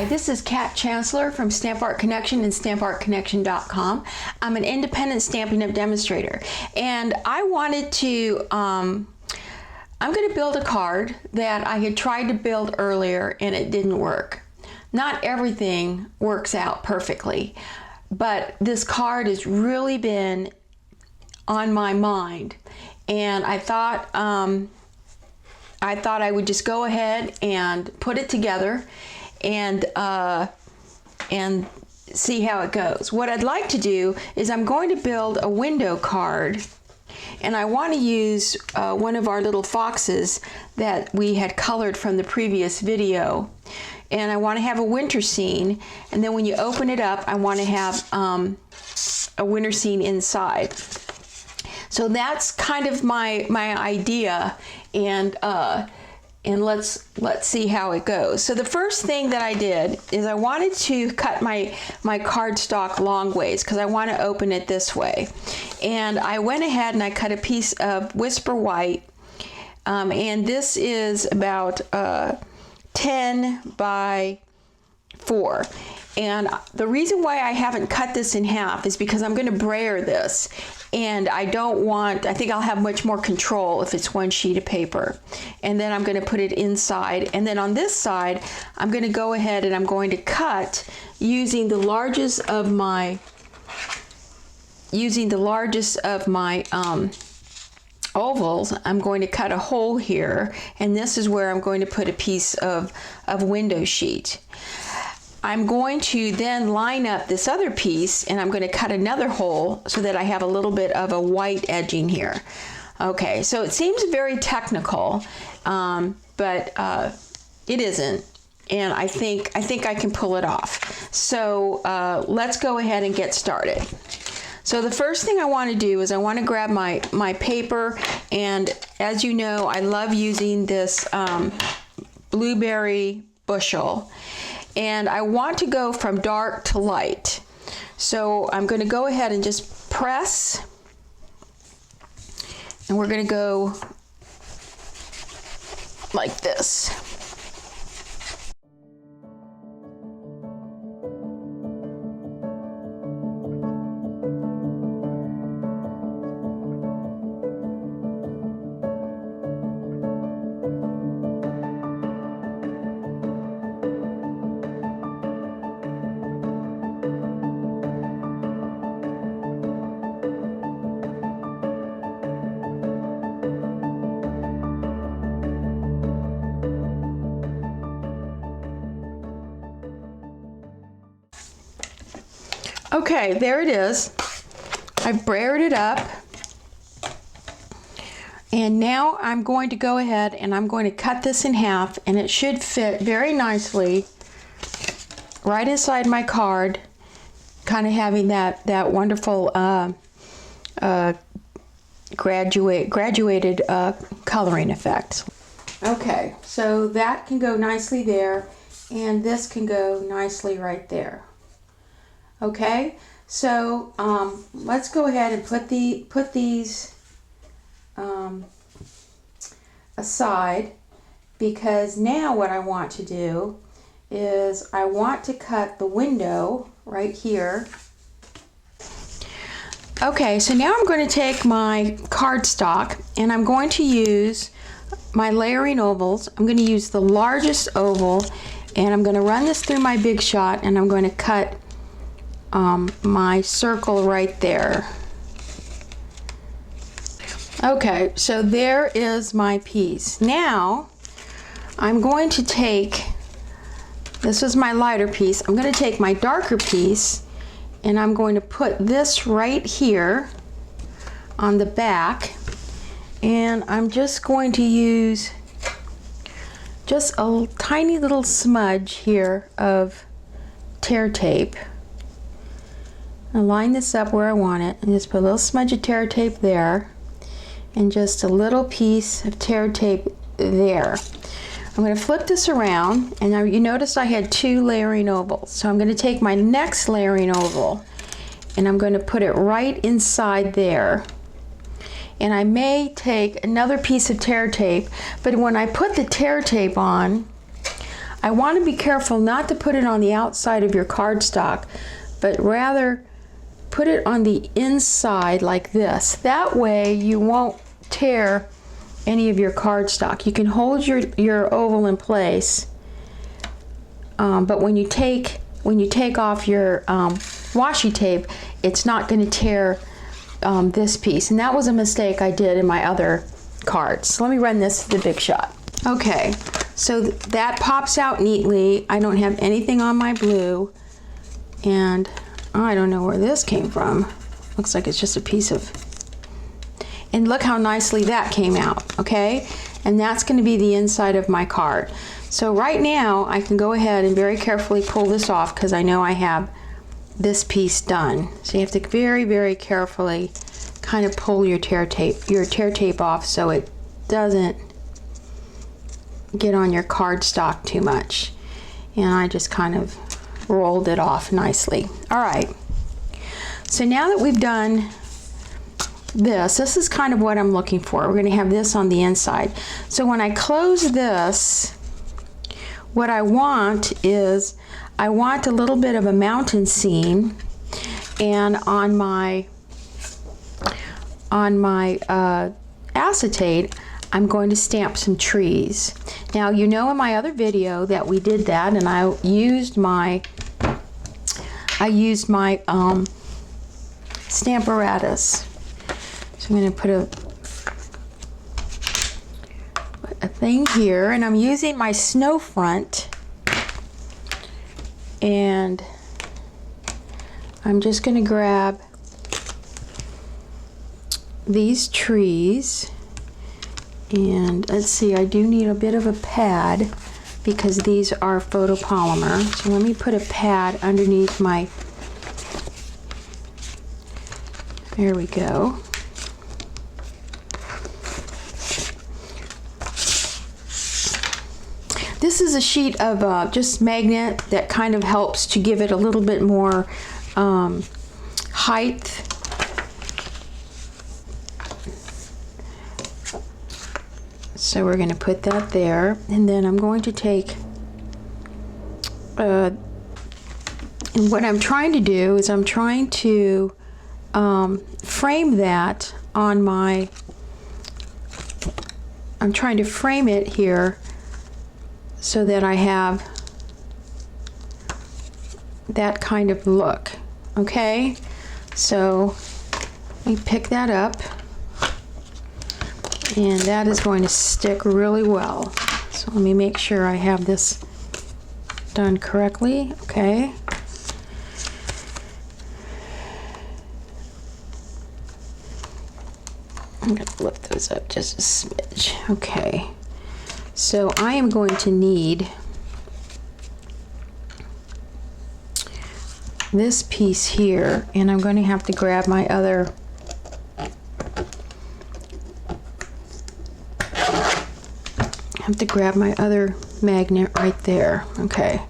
Hi, this is Kat Chancellor from Stamp Art Connection and StampArtConnection.com. I'm an independent Stampin' Up! Demonstrator, and I wanted to, I'm going to build a card that I had tried to build earlier and it didn't work. Not everything works out perfectly, but this card has really been on my mind, and I thought I would just go ahead and put it together and see how it goes. What I'd like to do is I'm going to build a window card, and I want to use one of our little foxes that we had colored from the previous video, and I want to have a winter scene, and then when you open it up I want to have a winter scene inside. So that's kind of my idea, and let's see how it goes. So the first thing that I did is I wanted to cut my cardstock long ways because I want to open it this way. And I went ahead and I cut a piece of Whisper White, and this is about 10 by 4. And the reason why I haven't cut this in half is because I'm going to brayer this, and I think I'll have much more control if it's one sheet of paper. And then I'm going to put it inside, and then on this side I'm going to go ahead and I'm going to cut using the largest of my ovals. I'm going to cut a hole here, and this is where I'm going to put a piece of window sheet. I'm going to then line up this other piece, and I'm going to cut another hole so that I have a little bit of a white edging here. Okay, so it seems very technical, but it isn't, and I think I can pull it off. So let's go ahead and get started. So the first thing I want to do is I want to grab my paper, and as you know, I love using this blueberry bushel. And I want to go from dark to light. So I'm going to go ahead and just press, and we're going to go like this. Okay, there it is. I've brayered it up, and now I'm going to go ahead and I'm going to cut this in half, and it should fit very nicely right inside my card, kind of having that wonderful graduated coloring effect. Okay, so that can go nicely there, and this can go nicely right there. Okay, so let's go ahead and put these aside, because now what I want to do is I want to cut the window right here. Okay, so now I'm going to take my cardstock, and I'm going to use my layering ovals. I'm going to use the largest oval, and I'm going to run this through my Big Shot, and I'm going to cut my circle right there. Okay, so there is my piece. Now I'm going to take, this is my lighter piece, I'm going to take my darker piece, and I'm going to put this right here on the back, and I'm just going to use just a tiny little smudge here of tear tape. I'll line this up where I want it, and just put a little smudge of tear tape there, and just a little piece of tear tape there. I'm going to flip this around, and now you notice I had 2 layering ovals. So I'm going to take my next layering oval, and I'm going to put it right inside there. And I may take another piece of tear tape, but when I put the tear tape on, I want to be careful not to put it on the outside of your cardstock, but rather put it on the inside like this. That way you won't tear any of your cardstock. You can hold your oval in place, but when you take off your washi tape, it's not going to tear this piece. And that was a mistake I did in my other cards. So let me run this to the Big Shot. Okay, so that pops out neatly. I don't have anything on my blue, and I don't know where this came from. Looks like it's just a piece of, and look how nicely that came out, okay? And that's going to be the inside of my card. So right now I can go ahead and very carefully pull this off because I know I have this piece done. So you have to very, very carefully kind of pull your tear tape off so it doesn't get on your cardstock too much. And I just kind of rolled it off nicely. All right, so now that we've done this is kind of what I'm looking for. We're going to have this on the inside. So when I close this, what I want is I want a little bit of a mountain scene, and on my acetate I'm going to stamp some trees. Now, you know in my other video that we did that, and I used my Stamparatus. So I'm going to put a thing here, and I'm using my snow front, and I'm just going to grab these trees. And let's see, I do need a bit of a pad because these are photopolymer. So let me put a pad underneath my, there we go. This is a sheet of just magnet that kind of helps to give it a little bit more height. So we're going to put that there, and then I'm going to take, and what I'm trying to do is I'm trying to frame that on my, I'm trying to frame it here so that I have that kind of look, okay? So let me pick that up. And that is going to stick really well. So let me make sure I have this done correctly. Okay. I'm going to lift those up just a smidge. Okay. So I am going to need this piece here, and I'm going to have to grab my other magnet right there. Okay,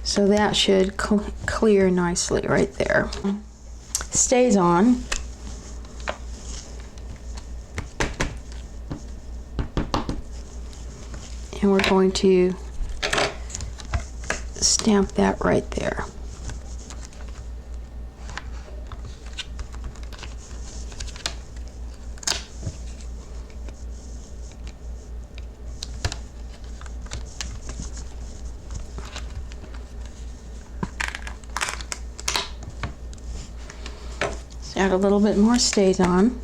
so that should clear nicely right there. Stays on. And we're going to stamp that right there. Add a little bit more stays on.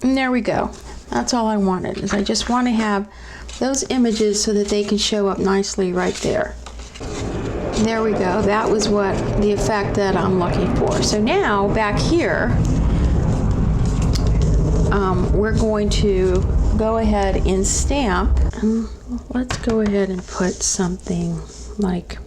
And there we go. That's all I wanted, is I just want to have those images so that they can show up nicely right there. And there we go. That was what the effect that I'm looking for. So now back here, we're going to go ahead and stamp. Let's go ahead and put something like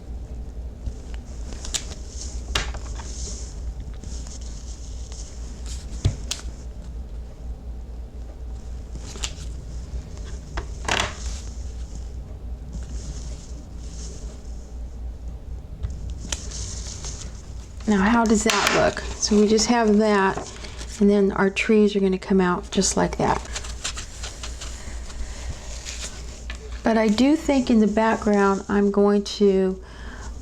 Now how does that look? So we just have that, and then our trees are going to come out just like that. But I do think in the background I'm going to,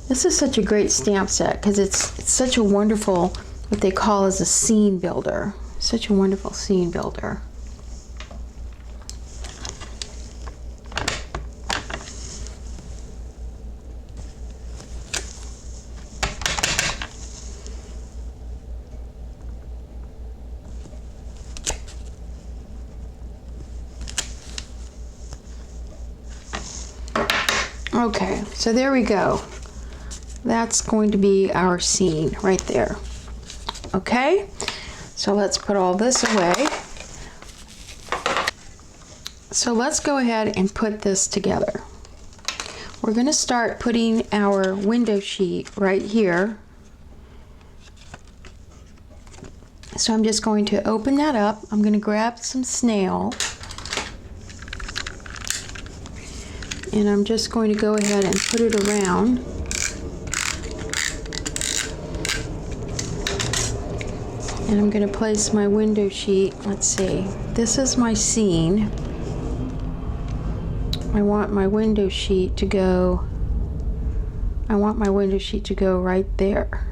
this is such a great stamp set because it's such a wonderful, what they call as a scene builder. Such a wonderful scene builder. Okay, so there we go. That's going to be our scene right there. Okay, so let's put all this away. So let's go ahead and put this together. We're going to start putting our window sheet right here. So I'm just going to open that up. I'm going to grab some snail. And I'm just going to go ahead and put it around. And I'm going to place my window sheet. Let's see. This is my scene. I want my window sheet to go right there.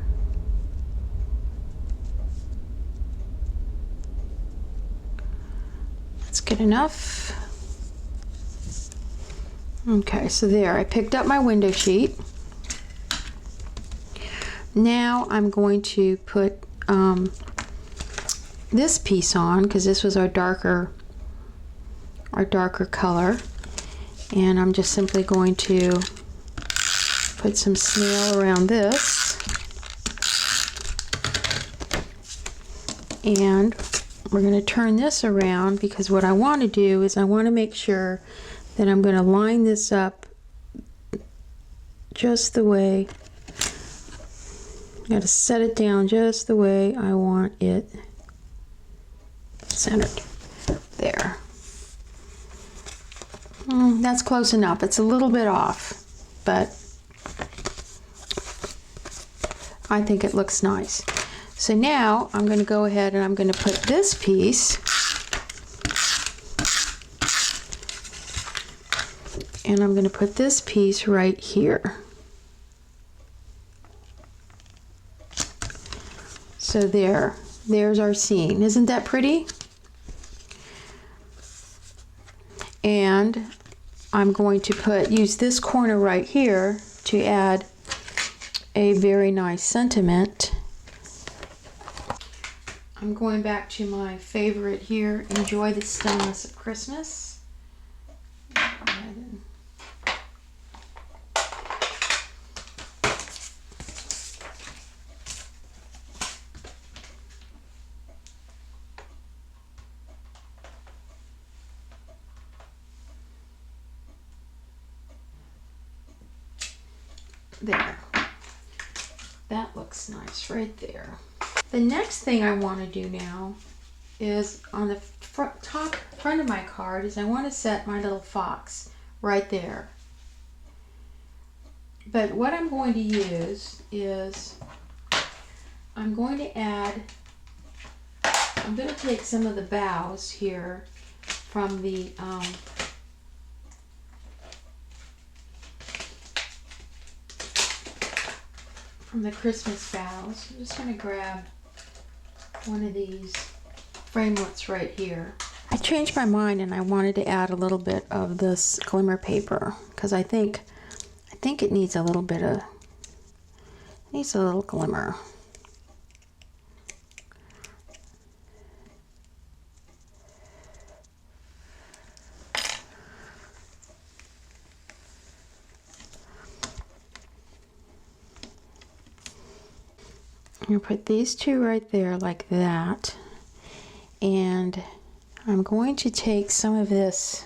That's good enough. Okay, so there, I picked up my window sheet. Now I'm going to put this piece on, because this was our darker color, and I'm just simply going to put some snail around this, and we're going to turn this around, because what I want to do is I want to make sure that I'm going to line this up just the way, got to set it down just the way I want it centered. There. That's close enough. It's a little bit off, but I think it looks nice. So now I'm going to go ahead and I'm going to put this piece, and I'm going to put this piece right here. So there's our scene. Isn't that pretty? And I'm going to use this corner right here to add a very nice sentiment. I'm going back to my favorite here, enjoy the stillness of Christmas. Go ahead and there. That looks nice right there. The next thing I want to do now is on the front of my card is I want to set my little fox right there. But what I'm going to use is I'm going to take some of the boughs here from the Christmas boughs. I'm just going to grab one of these framelits right here. I changed my mind and I wanted to add a little bit of this glimmer paper because I think it needs a little glimmer. I'm going to put these two right there like that, and I'm going to take some of this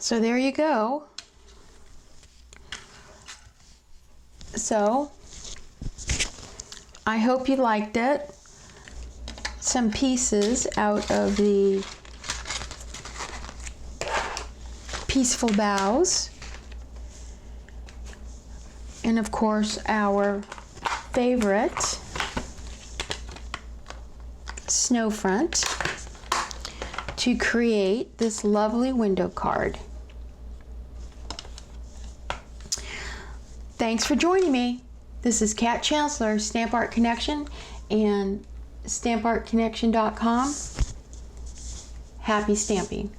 So there you go. So I hope you liked it. Some pieces out of the Peaceful Boughs. And of course our favorite snow front to create this lovely window card. Thanks for joining me. This is Kat Chancellor, Stamp Art Connection and stampartconnection.com. Happy stamping.